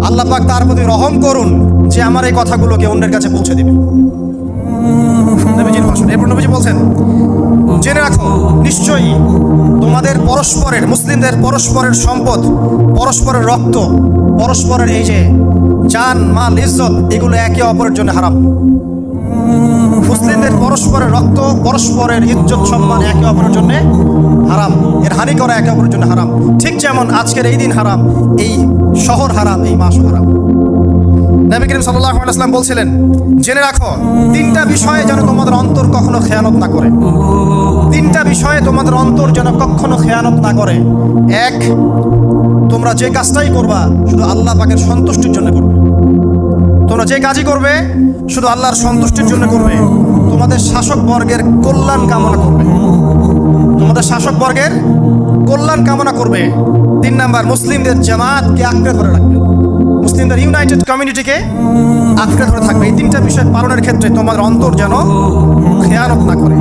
আল্লাহ পাক তার প্রতি রহম করুন যে আমার এই কথাগুলোকে অন্যের কাছে পৌঁছে দিবে। নবীজির ভাষণ। এরপর নবীজি বলছেন, জেনে রাখো নিশ্চয়ই তোমাদের পরস্পরের, মুসলিমদের পরস্পরের সম্পদ, পরস্পরের রক্ত, পরস্পরের এই যে জান মাল ইজ্জত, এগুলো একে অপরের জন্য হারাম। মুসলিমদের পরস্পরের রক্ত, পরস্পরের ইজ্জত সম্মান একে অপরের জন্য হারাম, এর হানি করা একে অপরের জন্য হারাম। ঠিক যেমন আজকের এই দিন হারাম, এই শহর হারাম, এই মাসও হারাম। নবী করিম সাল্লাল্লাহু আলাইহি ওয়াসাল্লাম বলছিলেন, জেনে রাখো তিনটা বিষয়ে যেন তোমাদের অন্তর কখনো খেয়ানত না করে। তিনটা বিষয়ে তোমাদের অন্তর যেন কখনো খেয়ানত না করে। এক, তোমরা যে কাজটাই করবা শুধু আল্লাহ পাকের সন্তুষ্টির জন্য করবে। তোমরা যে কাজই করবে শুধু আল্লাহর সন্তুষ্টির জন্য করবে। তোমাদের শাসক বর্গের কল্যাণ কামনা করবে। তোমাদের শাসক বর্গের কল্যাণ কামনা করবে। 3 নাম্বার, মুসলিমদের জামাতকে আঁকড়ে ধরে রাখবে। মুসলিমদের ইউনাইটেড কমিউনিটিকে আঁকড়ে ধরে থাকবে। এই তিনটা বিষয় পালনের ক্ষেত্রে তোমাদের অন্তর যেন খেয়ানত না করে।